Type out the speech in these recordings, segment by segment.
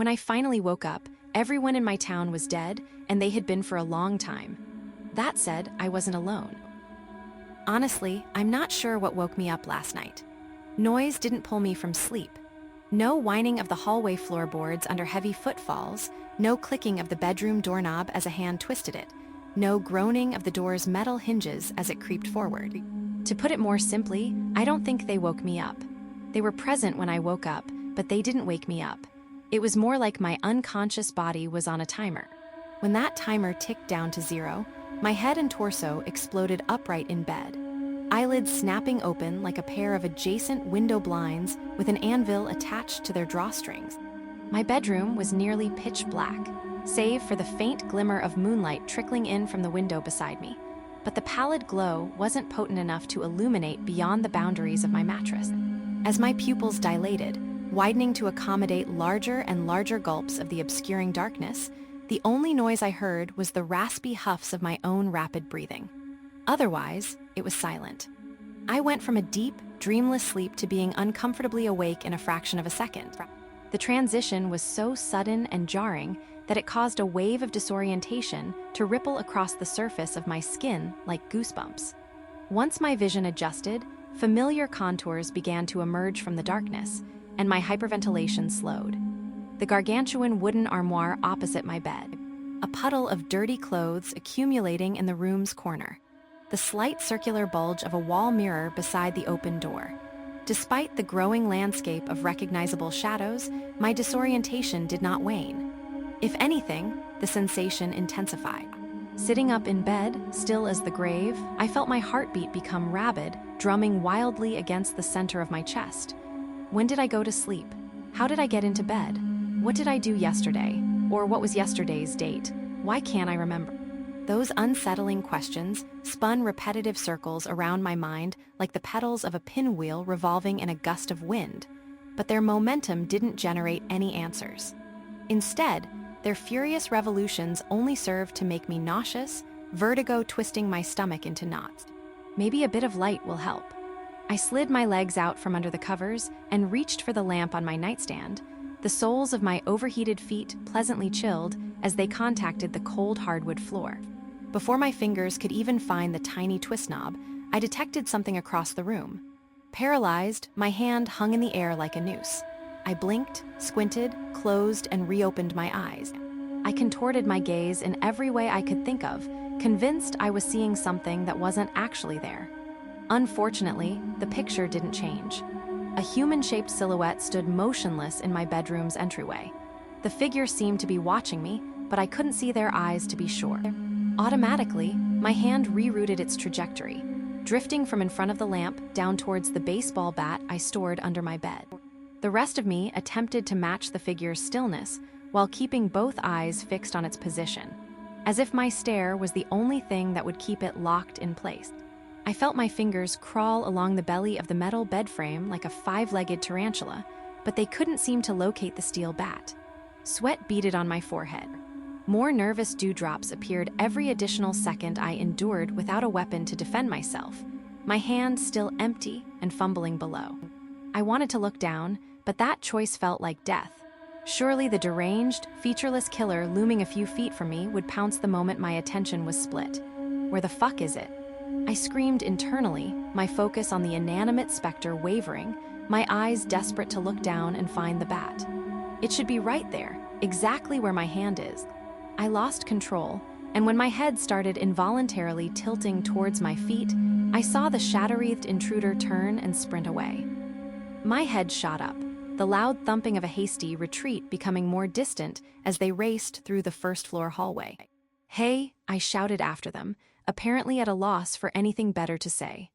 When I finally woke up, everyone in my town was dead, and they had been for a long time. That said, I wasn't alone. Honestly, I'm not sure what woke me up last night. Noise didn't pull me from sleep. No whining of the hallway floorboards under heavy footfalls, no clicking of the bedroom doorknob as a hand twisted it, no groaning of the door's metal hinges as it creeped forward. To put it more simply, I don't think they woke me up. They were present when I woke up, but they didn't wake me up. It was more like my unconscious body was on a timer. When that timer ticked down to 0, my head and torso exploded upright in bed, eyelids snapping open like a pair of adjacent window blinds with an anvil attached to their drawstrings. My bedroom was nearly pitch black, save for the faint glimmer of moonlight trickling in from the window beside me. But the pallid glow wasn't potent enough to illuminate beyond the boundaries of my mattress. As my pupils dilated, widening to accommodate larger and larger gulps of the obscuring darkness, the only noise I heard was the raspy huffs of my own rapid breathing. Otherwise, it was silent. I went from a deep, dreamless sleep to being uncomfortably awake in a fraction of a second. The transition was so sudden and jarring that it caused a wave of disorientation to ripple across the surface of my skin like goosebumps. Once my vision adjusted, familiar contours began to emerge from the darkness, and my hyperventilation slowed. The gargantuan wooden armoire opposite my bed, a puddle of dirty clothes accumulating in the room's corner, the slight circular bulge of a wall mirror beside the open door. Despite the growing landscape of recognizable shadows, my disorientation did not wane. If anything, the sensation intensified. Sitting up in bed, still as the grave, I felt my heartbeat become rabid, drumming wildly against the center of my chest. When did I go to sleep? How did I get into bed? What did I do yesterday? Or what was yesterday's date? Why can't I remember? Those unsettling questions spun repetitive circles around my mind like the petals of a pinwheel revolving in a gust of wind, but their momentum didn't generate any answers. Instead, their furious revolutions only served to make me nauseous, vertigo twisting my stomach into knots. Maybe a bit of light will help. I slid my legs out from under the covers and reached for the lamp on my nightstand, the soles of my overheated feet pleasantly chilled as they contacted the cold hardwood floor. Before my fingers could even find the tiny twist knob, I detected something across the room. Paralyzed, my hand hung in the air like a noose. I blinked, squinted, closed, and reopened my eyes. I contorted my gaze in every way I could think of, convinced I was seeing something that wasn't actually there. Unfortunately, the picture didn't change. A human-shaped silhouette stood motionless in my bedroom's entryway. The figure seemed to be watching me, but I couldn't see their eyes to be sure. Automatically, my hand rerouted its trajectory, drifting from in front of the lamp down towards the baseball bat I stored under my bed. The rest of me attempted to match the figure's stillness while keeping both eyes fixed on its position, as if my stare was the only thing that would keep it locked in place. I felt my fingers crawl along the belly of the metal bed frame like a 5-legged tarantula, but they couldn't seem to locate the steel bat. Sweat beaded on my forehead. More nervous dewdrops appeared every additional second I endured without a weapon to defend myself, my hand still empty and fumbling below. I wanted to look down, but that choice felt like death. Surely the deranged, featureless killer looming a few feet from me would pounce the moment my attention was split. Where the fuck is it? I screamed internally, my focus on the inanimate specter wavering, my eyes desperate to look down and find the bat. It should be right there, exactly where my hand is. I lost control, and when my head started involuntarily tilting towards my feet, I saw the shadow-wreathed intruder turn and sprint away. My head shot up, the loud thumping of a hasty retreat becoming more distant as they raced through the first-floor hallway. "Hey," I shouted after them, apparently at a loss for anything better to say.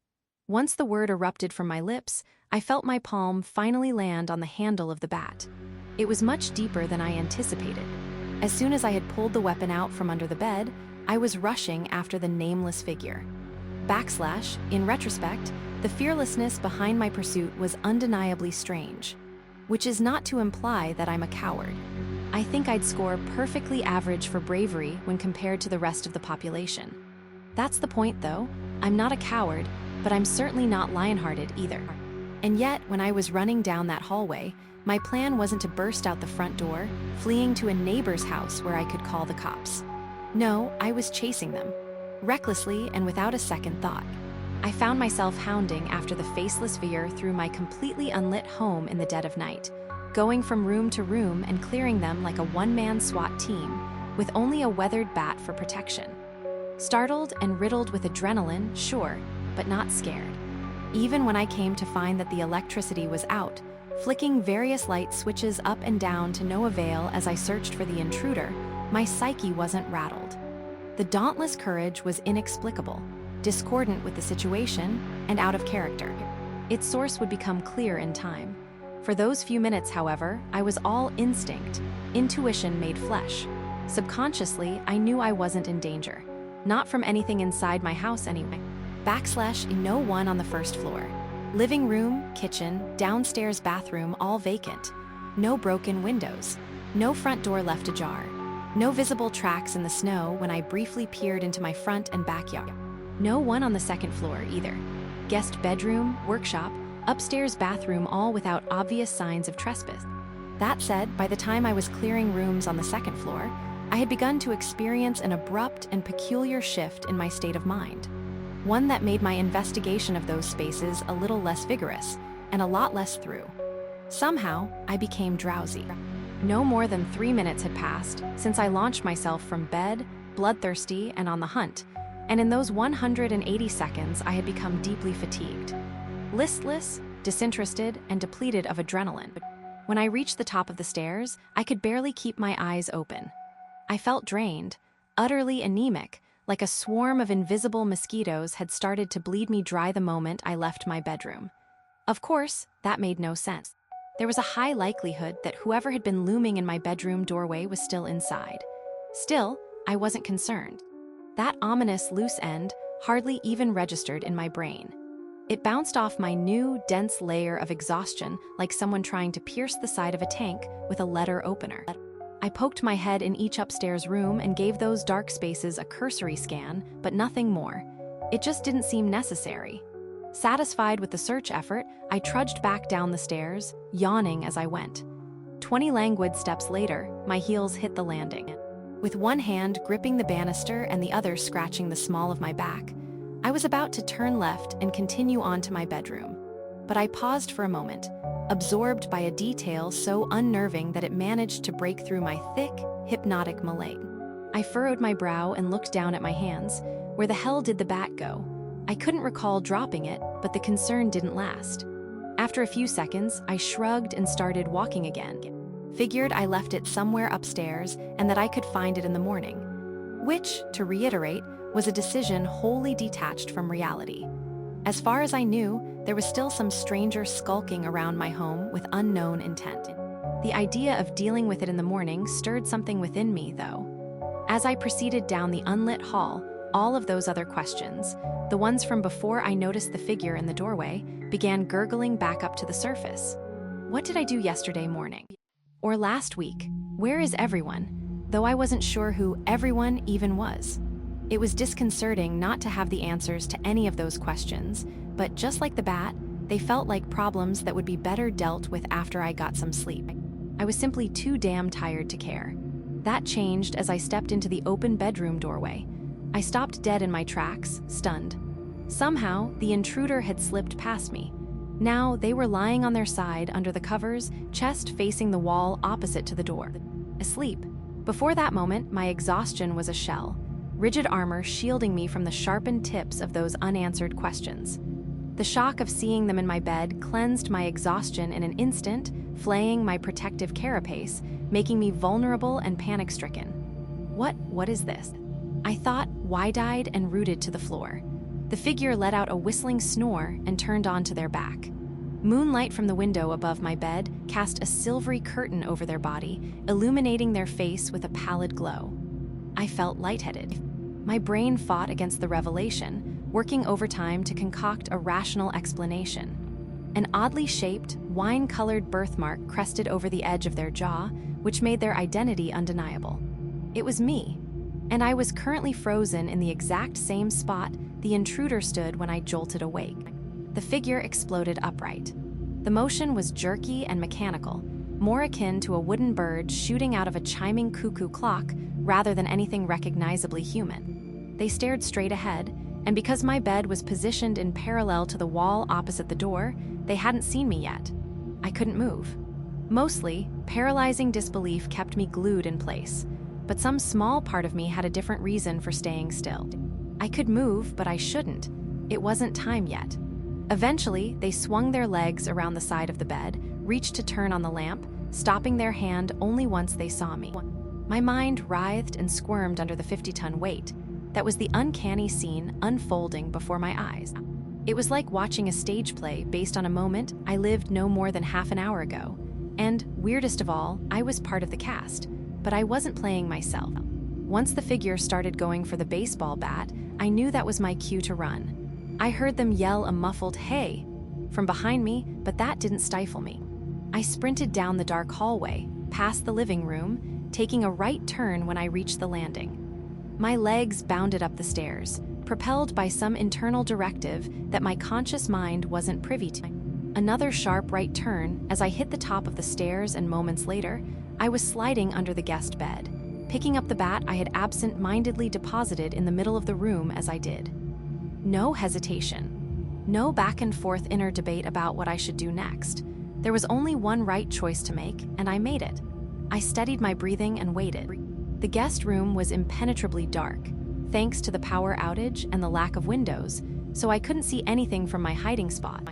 Once the word erupted from my lips, I felt my palm finally land on the handle of the bat. It was much deeper than I anticipated. As soon as I had pulled the weapon out from under the bed, I was rushing after the nameless figure. In retrospect, the fearlessness behind my pursuit was undeniably strange, which is not to imply that I'm a coward. I think I'd score perfectly average for bravery when compared to the rest of the population. That's the point, though. I'm not a coward, but I'm certainly not lion-hearted either. And yet, when I was running down that hallway, My plan wasn't to burst out the front door, fleeing to a neighbor's house where I could call the cops. No, I was chasing them, recklessly and without a second thought. I found myself hounding after the faceless figure through my completely unlit home in the dead of night, going from room to room and clearing them like a one-man SWAT team, with only a weathered bat for protection. Startled and riddled with adrenaline, sure, but not scared. Even when I came to find that the electricity was out, flicking various light switches up and down to no avail as I searched for the intruder, my psyche wasn't rattled. The dauntless courage was inexplicable, discordant with the situation, and out of character. Its source would become clear in time. For those few minutes, however, I was all instinct, intuition made flesh. Subconsciously, I knew I wasn't in danger. Not from anything inside my house anyway. No one on the first floor. Living room, kitchen, downstairs bathroom all vacant. No broken windows. No front door left ajar. No visible tracks in the snow when I briefly peered into my front and backyard. No one on the second floor either. Guest bedroom, workshop, upstairs bathroom all without obvious signs of trespass. That said, by the time I was clearing rooms on the second floor, I had begun to experience an abrupt and peculiar shift in my state of mind. One that made my investigation of those spaces a little less vigorous and a lot less through. Somehow, I became drowsy. No more than 3 minutes had passed since I launched myself from bed, bloodthirsty and on the hunt, and in those 180 seconds I had become deeply fatigued. Listless, disinterested, and depleted of adrenaline. When I reached the top of the stairs, I could barely keep my eyes open. I felt drained, utterly anemic, like a swarm of invisible mosquitoes had started to bleed me dry the moment I left my bedroom. Of course, that made no sense. There was a high likelihood that whoever had been looming in my bedroom doorway was still inside. Still, I wasn't concerned. That ominous loose end hardly even registered in my brain. It bounced off my new, dense layer of exhaustion like someone trying to pierce the side of a tank with a letter opener. I poked my head in each upstairs room and gave those dark spaces a cursory scan, but nothing more. It just didn't seem necessary. Satisfied with the search effort, I trudged back down the stairs, yawning as I went. 20 languid steps later, my heels hit the landing. With one hand gripping the banister and the other scratching the small of my back, I was about to turn left and continue on to my bedroom. But I paused for a moment, absorbed by a detail so unnerving that it managed to break through my thick, hypnotic malaise. I furrowed my brow and looked down at my hands. Where the hell did the bat go? I couldn't recall dropping it, but the concern didn't last. After a few seconds, I shrugged and started walking again. Figured I left it somewhere upstairs and that I could find it in the morning. Which, to reiterate, was a decision wholly detached from reality. As far as I knew, there was still some stranger skulking around my home with unknown intent. The idea of dealing with it in the morning stirred something within me, though. As I proceeded down the unlit hall, all of those other questions, the ones from before I noticed the figure in the doorway, began gurgling back up to the surface. What did I do yesterday morning? Or last week? Where is everyone? Though I wasn't sure who everyone even was. It was disconcerting not to have the answers to any of those questions, but just like the bat, they felt like problems that would be better dealt with after I got some sleep. I was simply too damn tired to care. That changed as I stepped into the open bedroom doorway. I stopped dead in my tracks, stunned. Somehow, the intruder had slipped past me. Now, they were lying on their side under the covers, chest facing the wall opposite to the door. Asleep. Before that moment, my exhaustion was a shell. Rigid armor shielding me from the sharpened tips of those unanswered questions. The shock of seeing them in my bed cleansed my exhaustion in an instant, flaying my protective carapace, making me vulnerable and panic-stricken. What is this? I thought, wide-eyed and rooted to the floor. The figure let out a whistling snore and turned onto their back. Moonlight from the window above my bed cast a silvery curtain over their body, illuminating their face with a pallid glow. I felt lightheaded. My brain fought against the revelation, working overtime to concoct a rational explanation. An oddly shaped, wine-colored birthmark crested over the edge of their jaw, which made their identity undeniable. It was me, and I was currently frozen in the exact same spot the intruder stood when I jolted awake. The figure exploded upright. The motion was jerky and mechanical, more akin to a wooden bird shooting out of a chiming cuckoo clock rather than anything recognizably human. They stared straight ahead, and because my bed was positioned in parallel to the wall opposite the door, they hadn't seen me yet. I couldn't move. Mostly, paralyzing disbelief kept me glued in place, but some small part of me had a different reason for staying still. I could move, but I shouldn't. It wasn't time yet. Eventually, they swung their legs around the side of the bed, reached to turn on the lamp, stopping their hand only once they saw me. My mind writhed and squirmed under the 50-ton weight. That was the uncanny scene unfolding before my eyes. It was like watching a stage play based on a moment I lived no more than half an hour ago. And, weirdest of all, I was part of the cast, but I wasn't playing myself. Once the figure started going for the baseball bat, I knew that was my cue to run. I heard them yell a muffled "hey" from behind me, but that didn't stifle me. I sprinted down the dark hallway, past the living room, taking a right turn when I reached the landing. My legs bounded up the stairs, propelled by some internal directive that my conscious mind wasn't privy to. Another sharp right turn as I hit the top of the stairs, and moments later, I was sliding under the guest bed, picking up the bat I had absent-mindedly deposited in the middle of the room as I did. No hesitation. No back-and-forth inner debate about what I should do next. There was only one right choice to make, and I made it. I steadied my breathing and waited. The guest room was impenetrably dark, thanks to the power outage and the lack of windows, so I couldn't see anything from my hiding spot.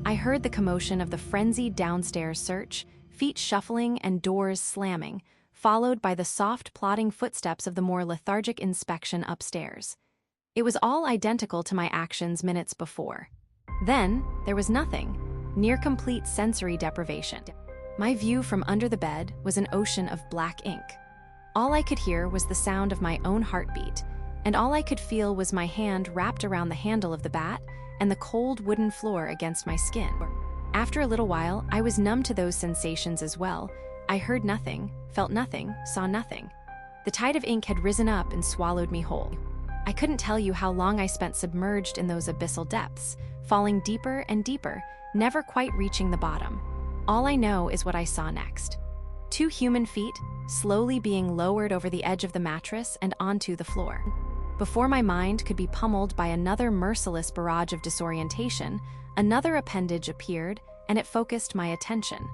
I heard the commotion of the frenzied downstairs search, feet shuffling and doors slamming, followed by the soft, plodding footsteps of the more lethargic inspection upstairs. It was all identical to my actions minutes before. Then, there was nothing. Near-complete sensory deprivation. My view from under the bed was an ocean of black ink. All I could hear was the sound of my own heartbeat, and all I could feel was my hand wrapped around the handle of the bat and the cold wooden floor against my skin. After a little while, I was numb to those sensations as well. I heard nothing, felt nothing, saw nothing. The tide of ink had risen up and swallowed me whole. I couldn't tell you how long I spent submerged in those abyssal depths, falling deeper and deeper, never quite reaching the bottom. All I know is what I saw next. 2 human feet, slowly being lowered over the edge of the mattress and onto the floor. Before my mind could be pummeled by another merciless barrage of disorientation, another appendage appeared, and it focused my attention.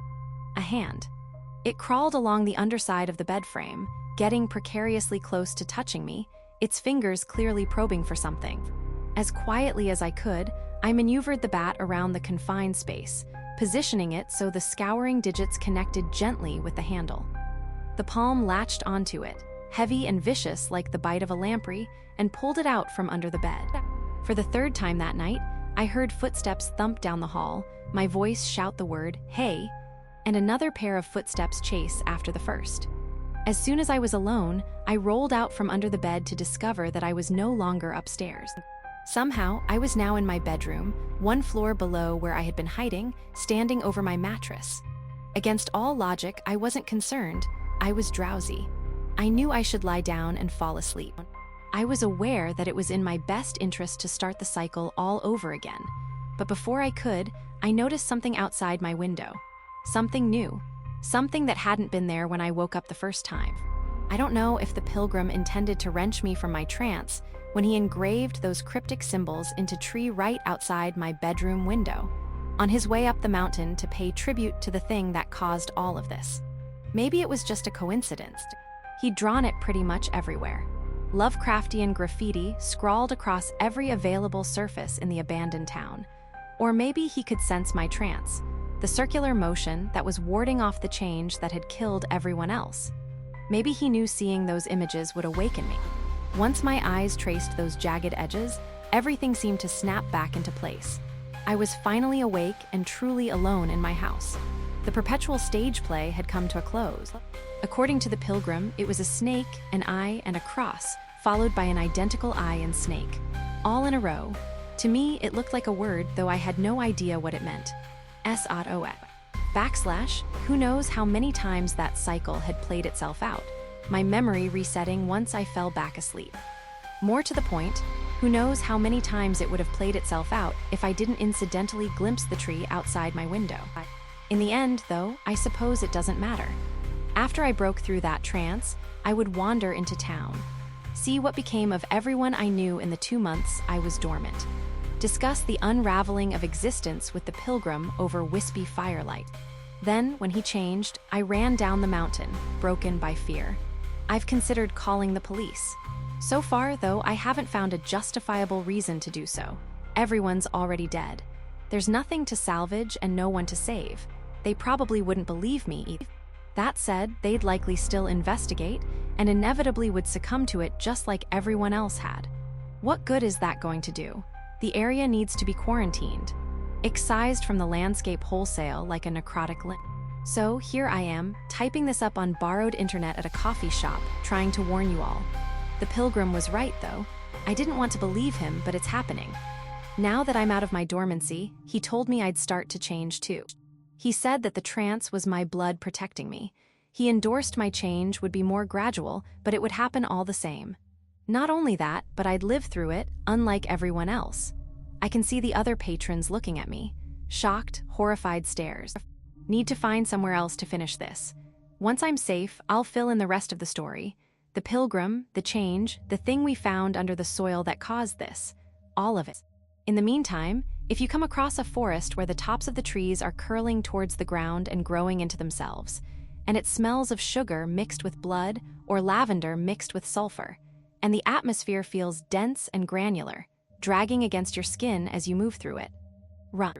A hand. It crawled along the underside of the bed frame, getting precariously close to touching me, its fingers clearly probing for something. As quietly as I could, I maneuvered the bat around the confined space, positioning it so the scouring digits connected gently with the handle. The palm latched onto it, heavy and vicious like the bite of a lamprey, and pulled it out from under the bed. For the 3rd time that night, I heard footsteps thump down the hall, my voice shout the word, "hey," and another pair of footsteps chase after the first. As soon as I was alone, I rolled out from under the bed to discover that I was no longer upstairs. Somehow, I was now in my bedroom, 1 floor below where I had been hiding, standing over my mattress. Against all logic, I wasn't concerned. I was drowsy. I knew I should lie down and fall asleep. I was aware that it was in my best interest to start the cycle all over again. But before I could, I noticed something outside my window. Something new. Something that hadn't been there when I woke up the first time. I don't know if the pilgrim intended to wrench me from my trance when he engraved those cryptic symbols into tree right outside my bedroom window, on his way up the mountain to pay tribute to the thing that caused all of this. Maybe it was just a coincidence. He'd drawn it pretty much everywhere. Lovecraftian graffiti scrawled across every available surface in the abandoned town. Or maybe he could sense my trance, the circular motion that was warding off the change that had killed everyone else. Maybe he knew seeing those images would awaken me. Once my eyes traced those jagged edges, everything seemed to snap back into place. I was finally awake and truly alone in my house. The perpetual stage play had come to a close. According to the pilgrim, it was a snake, an eye, and a cross, followed by an identical eye and snake, all in a row. To me, it looked like a word, though I had no idea what it meant. S-O-F. / who knows how many times that cycle had played itself out, my memory resetting once I fell back asleep. More to the point, who knows how many times it would have played itself out if I didn't incidentally glimpse the tree outside my window. In the end, though, I suppose it doesn't matter. After I broke through that trance, I would wander into town, see what became of everyone I knew in the 2 months I was dormant, discuss the unraveling of existence with the pilgrim over wispy firelight. Then, when he changed, I ran down the mountain, broken by fear. I've considered calling the police. So far, though, I haven't found a justifiable reason to do so. Everyone's already dead. There's nothing to salvage and no one to save. They probably wouldn't believe me either. That said, they'd likely still investigate and inevitably would succumb to it just like everyone else had. What good is that going to do? The area needs to be quarantined, excised from the landscape wholesale like a necrotic limb. So here I am, typing this up on borrowed internet at a coffee shop, trying to warn you all. The pilgrim was right, though. I didn't want to believe him, but it's happening. Now that I'm out of my dormancy, he told me I'd start to change too. He said that the trance was my blood protecting me. He endorsed my change would be more gradual, but it would happen all the same. Not only that, but I'd live through it, unlike everyone else. I can see the other patrons looking at me, shocked, horrified stares. Need to find somewhere else to finish this. Once I'm safe, I'll fill in the rest of the story. The pilgrim, the change, the thing we found under the soil that caused this. All of it. In the meantime, if you come across a forest where the tops of the trees are curling towards the ground and growing into themselves, and it smells of sugar mixed with blood or lavender mixed with sulfur, and the atmosphere feels dense and granular, dragging against your skin as you move through it, run.